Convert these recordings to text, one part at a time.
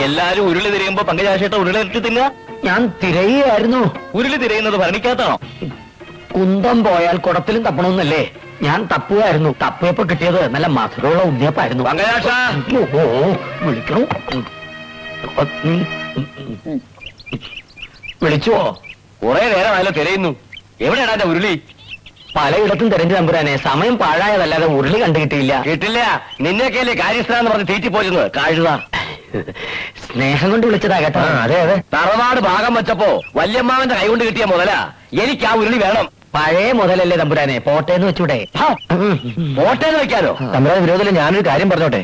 എല്ലാരും ഉരുളി തിരയുമ്പോ പങ്കജാശേട്ട ഉരുളി തിന്നുക. ഞാൻ തിരയുകയായിരുന്നു. ഉരുളി തിരയുന്നത് ഭരണിക്കകത്താണോ? കുന്തം പോയാൽ കുടത്തിലും തപ്പണമെന്നല്ലേ? ഞാൻ തപ്പുകയായിരുന്നു. തപ്പിയപ്പോ കിട്ടിയത് നല്ല മധുരമുള്ള ഉണ്ണിയപ്പായിരുന്നു. പങ്കജാക്ഷ ഓ, വിളിക്കണു. വിളിച്ചുവോ? കുറെ നേരമായാലും തിരയുന്നു. എവിടെയാണ് എന്റെ ഉരുളി? പലയിടത്തും തിരഞ്ഞു തമ്പുരാനെ. സമയം പാഴായതല്ലാതെ ഉരുളി കണ്ടു കിട്ടിയില്ല. കിട്ടില്ല. നിന്നെയൊക്കെയല്ലേ കാര്യസ്ഥനാന്ന് പറഞ്ഞ് തീറ്റി പോയിരുന്നത്. കഴുത. സ്നേഹം കൊണ്ട് വിളിച്ചതാ കേട്ടോ. അതെ അതെ. തറവാട് ഭാഗം വെച്ചപ്പോ വല്യമ്മാവന്റെ കൈ കൊണ്ട് കിട്ടിയ മുതലാ. എനിക്ക് ആ ഉരുളി വേണം. പഴയ മുതലല്ലേ തമ്പുരാനെ? പോട്ടേന്ന് വെച്ചൂടെ? പോട്ടേന്ന് വെക്കാനോ? തമ്പുരാൻ വിരോധത്തിൽ ഞാനൊരു കാര്യം പറഞ്ഞോട്ടെ.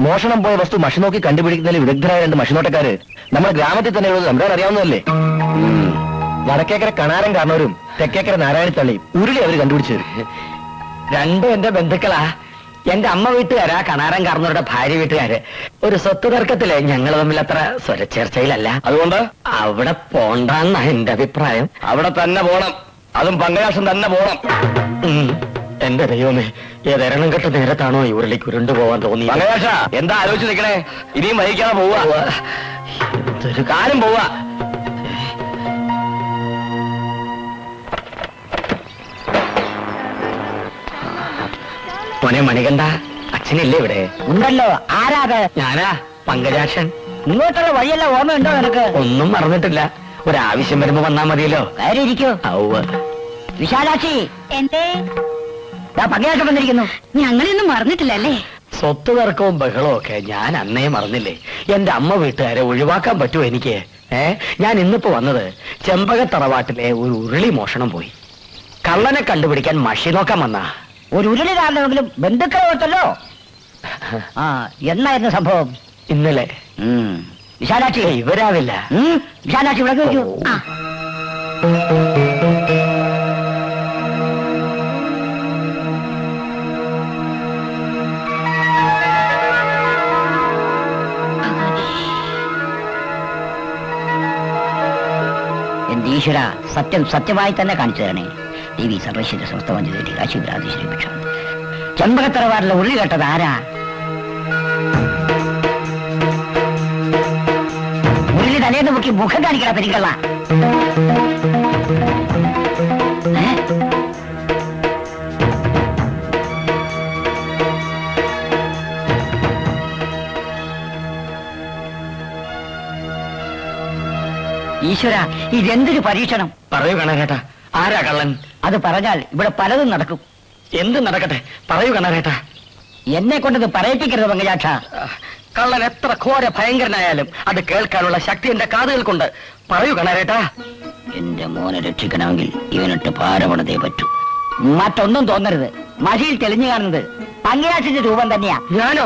മോഷണം പോയ വസ്തു മഷി നോക്കി കണ്ടുപിടിക്കുന്നതിൽ വിദഗ്ധരായ രണ്ട് മഷിനോട്ടക്കാര് നമ്മുടെ ഗ്രാമത്തിൽ തന്നെ ഉള്ളത് തമ്പുരാൻ അറിയാവുന്നതല്ലേ? വടക്കേക്കര കണാരൻ കാരണവരും തെക്കേക്കര നാരായണത്തള്ളിയും ഉരുളി അവര് കണ്ടുപിടിച്ചു. രണ്ടും എന്റെ ബന്ധുക്കളാ. എന്റെ അമ്മ വീട്ടുകാരാ കണാരൻ കാരണവരുടെ ഭാര്യ വീട്ടുകാര്. ഒരു സ്വത്ത് തർക്കത്തില് ഞങ്ങൾ തമ്മിൽ അത്ര സ്വരച്ചേർച്ചയിലല്ല. അതുകൊണ്ട് അവിടെ പോണ്ടെന്നാ എന്റെ അഭിപ്രായം. അവിടെ തന്നെ പോണം. അതും പങ്കജാക്ഷൻ തന്നെ പോണം. എന്റെ ദൈവമേ, ഏതെരണം കെട്ട നേരത്താണോ ഈ ഉരുളിക്ക് ഉരുണ്ടു പോവാൻ തോന്നി? പങ്കജാക്ഷ എന്താ ആലോചിച്ച് നിൽക്കണേ? ഇനിയും വഹിക്കാതെ പോവാ. എന്തൊരു കാര്യം പോവാ. മോനെ മണികണ്ഠ, അച്ഛനില്ലേ ഇവിടെ? ഉണ്ടല്ലോ. ആരാത്? ഞാനാ, പങ്കജാക്ഷൻ. ഇങ്ങോട്ടുള്ള വഴിയല്ല ഓർമ്മയുണ്ടോ നിനക്ക്? ഒന്നും മറന്നിട്ടില്ല. ഒരാവശ്യം വരുമ്പോ വന്നാ മതിയല്ലോ. കാര്യം ഇരിക്കൂ. ഔവ്വ്. വിശാലാക്ഷി, എന്തേ? പങ്കജാക്ഷൻ വന്നിരിക്കുന്നു. ഞങ്ങളെയൊന്നും മറന്നിട്ടില്ലല്ലേ? സ്വത്ത് തർക്കവും ബഹളവും ഒക്കെ ഞാൻ അന്നേ മറന്നില്ലേ? എന്റെ അമ്മ വീട്ടുകാരെ ഒഴിവാക്കാൻ പറ്റുമോ എനിക്ക്? ഞാൻ ഇന്നിപ്പോ വന്നത് ചെമ്പകത്തറവാട്ടിലെ ഒരു ഉരുളി മോഷണം പോയി. കള്ളനെ കണ്ടുപിടിക്കാൻ മഷി നോക്കാൻ വന്നാ. ഒരു ഉരുളി കാരണമെങ്കിലും ബന്ധുക്കളെ ഓർത്തല്ലോ. ആ, എന്നായിരുന്നു സംഭവം? ഇന്നലെ. വിശാലാക്ഷി ഇവരാവില്ല. വിശാലാക്ഷി ഇവിടെ നോക്കൂ. എന്റെ ഈശ്വര, സത്യം സത്യമായി തന്നെ കാണിച്ചു തരണേ. ദേവി സർവൈശ്വര്യ സമസ്തവഞ്ചി കാശിപുരാധീശ്വരിപ്പിച്ചു. ചെമ്പകത്തറവാറിലെ ഉരുളി കേട്ടത് ആരാ? ഉരുളി തലേന്ന് മുക്കി മുഖം കാണിക്കണ പെരിക്കള്ള. ഈശ്വര, ഇതെന്തൊരു പരീക്ഷണം! പറയൂ കണാരേട്ടാ, ആരാ കള്ളൻ? അത് പറഞ്ഞാൽ ഇവിടെ പലതും നടക്കും. എന്ത് നടക്കട്ടെ, പറയൂ കണാരേട്ടാ. എന്നെ കൊണ്ടത് പറയിപ്പിക്കരുത് പങ്കജാക്ഷ. കള്ളൻ എത്ര ഘോര ഭയങ്കരനായാലും അത് കേൾക്കാനുള്ള ശക്തി എന്റെ കാതുകൾക്കുണ്ട്. പറയൂ കണാരേട്ടാ. എന്റെ മോനെ രക്ഷിക്കണമെങ്കിൽ ഇവനിട്ട് പാരപണതേ പറ്റൂ. മറ്റൊന്നും തോന്നരുത്. മഷിയിൽ തെളിഞ്ഞു കാണുന്നത് പങ്കജാക്ഷന്റെ രൂപം തന്നെയാ. ഞാനോ?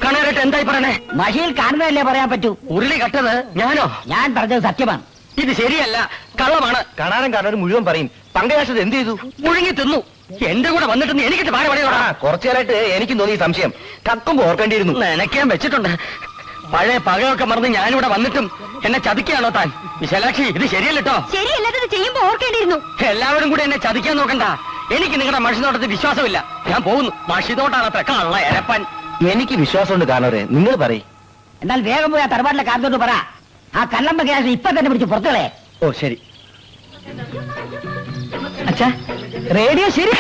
കണാരേട്ട എന്തായി പറയണേ? മഷിയിൽ കാണുന്നതല്ലേ പറയാൻ പറ്റൂ. ഉരുളി കട്ടത് ഞാനോ? ഞാൻ പറഞ്ഞത് സത്യമാണ്. ഇത് ശരിയല്ല, കള്ളമാണ്. കണാരൻ കാരണം മുഴുവൻ പറയും. പങ്കജാക്ഷൻ എന്ത് ചെയ്തു? മുഴുങ്ങി തിന്നു. എന്റെ കൂടെ വന്നിട്ട് എനിക്കിട്ട് പാര പണിയോടാ. കുറച്ചു കാലമായിട്ട് എനിക്ക് തോന്നിയ സംശയം. കക്കുമ്പോ ഓർക്കേണ്ടിയിരുന്നു. നനയ്ക്കാൻ വെച്ചിട്ടുണ്ട്. പഴയ പകയൊക്കെ മറന്ന് ഞാനിവിടെ വന്നിട്ടും എന്നെ ചതിക്കുകയാണോ താൻ? വിശാലാക്ഷി, ഇത് ശരിയല്ലോ. ശരിയല്ലാത്തത് ചെയ്യുമ്പോ ഓർക്കേണ്ടിയിരുന്നു. എല്ലാവരും കൂടെ എന്നെ ചതിക്കാൻ നോക്കണ്ട. എനിക്ക് നിങ്ങളുടെ മഷിനോട്ടത്തിൽ വിശ്വാസമില്ല. ഞാൻ പോകുന്നു. മഷിനോട്ടാണ് അത്ര കള്ള എരപ്പൻ. എനിക്ക് വിശ്വാസമുണ്ട് കാണവരെ. നിങ്ങൾ പറയും. എന്നാൽ വേഗം പോയി ആ തറവാട്ടിലെ കാരണത്തോട് പറ. ആ കള്ളം പങ്കജാക്ഷൻ ഇപ്പൊ തന്നെ പിടിച്ച് പുറത്തുകളെ. ഓ ശരി. അച്ഛാ, റേഡിയോ ശരി.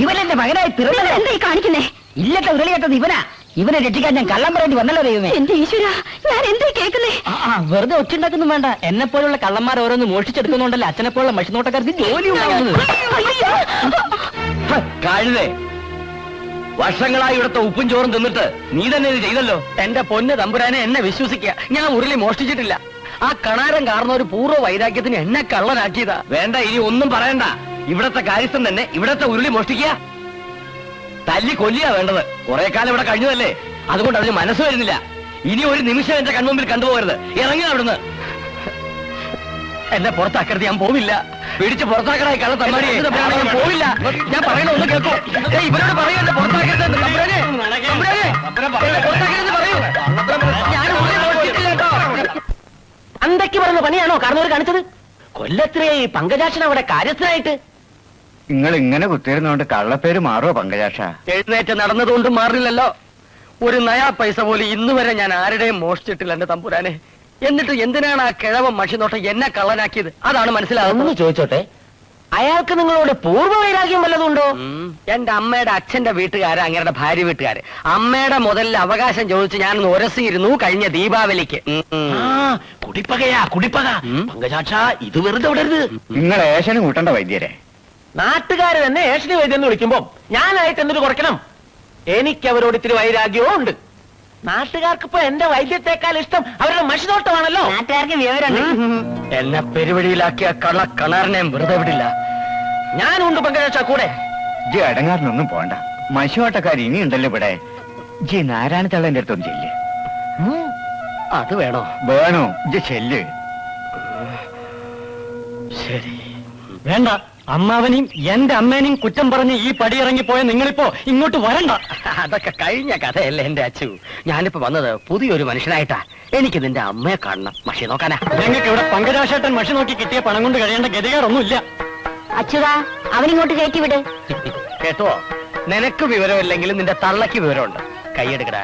ഇവനെന്റെ മകനായി പിറന്നത് എന്തായി കാണിക്കുന്നേ? ഇല്ലത്തെ ഉരുളി കേട്ടത് ഇവനാ. ഇവനെ രക്ഷിക്കാൻ ഞാൻ കള്ളം പറയേണ്ടി വന്നല്ലോ ദൈവമേ. എന്റെ ഈശ്വര, ഞാൻ എന്തായി കേൾക്കുന്നേ? വെറുതെ ഒച്ചുണ്ടാക്കൊന്നും വേണ്ട. എന്നെ പോലുള്ള കള്ളന്മാർ ഓരോന്ന് മോഷിച്ചെടുക്കുന്നുണ്ടല്ലോ അച്ഛനെ പോലുള്ള മഷിനോട്ടക്കാർക്ക് ജോലി ഉണ്ടാവുന്നത്. കഴുതേ, വർഷങ്ങളായി ഇവിടുത്തെ ഉപ്പും ചോറും തിന്നിട്ട് നീ തന്നെ ഇത് ചെയ്തല്ലോ. എന്റെ പൊന്ന് തമ്പുരാനെ, എന്നെ വിശ്വസിക്കുക. ഞാൻ ഉരുളി മോഷ്ടിച്ചിട്ടില്ല. ആ കണാരം കാരണ ഒരു പൂർവ്വ വൈരാഗ്യത്തിന് എന്നെ കള്ളനാക്കിയതാ. വേണ്ട, ഇനി ഒന്നും പറയണ്ട. ഇവിടത്തെ കാര്യസ്ഥൻ തന്നെ ഇവിടത്തെ ഉരുളി മോഷ്ടിക്കുക. തല്ലി കൊല്ലിയാ വേണ്ടത്. കുറെ കാലം ഇവിടെ കഴിഞ്ഞതല്ലേ, അതുകൊണ്ട് അതിന് മനസ്സ് വരുന്നില്ല. ഇനി ഒരു നിമിഷം എന്റെ കൺമുമ്പിൽ കണ്ടുപോകരുത്. ഇറങ്ങി അവിടുന്ന്. എന്നെ പുറത്താക്കരുത്. ഞാൻ പോവില്ല. പിടിച്ച് പുറത്താക്കണായി കള്ള തമ്മാടി. ഞാൻ പോവില്ല. ഞാൻ പറയണ ഒന്ന് കേൾക്കൂ. ഇവരോട് പറയൂ എന്നെ പുറത്താക്കരുത്. പുറത്താക്കരുത് പറയൂ. ഞാൻ ഉരുളി മോഷ്ടിച്ചിട്ടില്ല കേട്ടോ. അന്തയ്ക്ക് പറഞ്ഞ പണിയാണോ കാരണവർ കാണിച്ചത്? കൊല്ലത്തിലെ പങ്കജാക്ഷൻ അവിടെ കാര്യസ്ഥനായിട്ട്. നിങ്ങൾ ഇങ്ങനെ കുത്തിയിരുന്നോണ്ട് കള്ളപ്പേര് മാറുമോ പങ്കജാക്ഷ? എഴുന്നേറ്റ് നടന്നതുകൊണ്ട് മാറില്ലല്ലോ. ഒരു നയാ പൈസ പോലും ഇന്ന് വരെ ഞാൻ ആരുടെയും മോഷ്ടിച്ചിട്ടില്ല എന്റെ തമ്പുരാനെ. എന്നിട്ട് എന്തിനാണ് ആ കിഴവൻ മഷിനോട്ടം എന്നെ കള്ളനാക്കിയത്? അതാണ് മനസ്സിലാകുന്നത്. ഒന്ന് ചോദിച്ചോട്ടെ, അയാൾക്ക് നിങ്ങളോട് പൂർവ്വ വൈരാഗ്യം വല്ലതുണ്ടോ? എന്റെ അമ്മയുടെ അച്ഛന്റെ വീട്ടുകാര്, അങ്ങയുടെ ഭാര്യ വീട്ടുകാര് അമ്മയുടെ മുതലിൽ അവകാശം ചോദിച്ച് ഞാനൊന്ന് ഉരസിയിരുന്നു കഴിഞ്ഞ ദീപാവലിക്ക്. കുടിപ്പകയാ കുടിപ്പക. പങ്കജാക്ഷ, ഇത് വെറുതെ വിടരുത്. നിങ്ങൾ ഏഷന് കൂട്ടണ്ട വൈദ്യരെ. നാട്ടുകാര് തന്നെ ഏഷണി വൈദ്യം എന്ന് വിളിക്കുമ്പോ ഞാനായിട്ട് എന്തിനു കുറയ്ക്കണം? എനിക്ക് അവരോട് ഇത്തിരി വൈരാഗ്യവും ഉണ്ട്. നാട്ടുകാർക്ക് ഇപ്പൊ എന്റെ വൈദ്യത്തെക്കാൾ ഇഷ്ടം അവരുടെ മഷിനോട്ടമാണല്ലോ. നാട്ടുകാർക്ക് വിവരമുണ്ട്. എന്നെ പെരുവഴിയിലാക്കിയ കള്ള കണാറിനെയും വെറുതെ വിടില്ല. ഞാനുണ്ട് പങ്കജാക്ഷ കൂടെ. ജി അടങ്ങാറിനൊന്നും പോണ്ട. മശുവാട്ടക്കാർ ഇനിയുണ്ടല്ലോ ഇവിടെ. ജി നാരായണ തള്ളന്റെ അടുത്തൊന്നും ചെല്ല്. അത് വേണോ? വേണോ? ജി ചെല്ല്. ശരി. വേണ്ട, അമ്മാവനെയും എന്റെ അമ്മേനെയും കുറ്റം പറഞ്ഞ് ഈ പടിയിറങ്ങിപ്പോയ നിങ്ങളിപ്പോ ഇങ്ങോട്ട് വരണ്ട. അതൊക്കെ കഴിഞ്ഞ കഥയല്ലേ എന്റെ അച്ചു. ഞാനിപ്പോ വന്നത് പുതിയൊരു മനുഷ്യനായിട്ടാ. എനിക്ക് നിന്റെ അമ്മയെ കാണണം. മഷി നോക്കാനാ. ഞങ്ങൾക്ക് ഇവിടെ പങ്കജാശേട്ടൻ മഷി നോക്കി കിട്ടിയ പണം കൊണ്ട് കഴിയേണ്ട ഗതികേടൊന്നുമില്ല. അച്യുതാ, അവനിങ്ങോട്ട് കയറ്റി വിട്. കേട്ടോ, നിനക്ക് വിവരമില്ലെങ്കിലും നിന്റെ തള്ളക്ക് വിവരമുണ്ട്. കൈയെടുക്കടാ.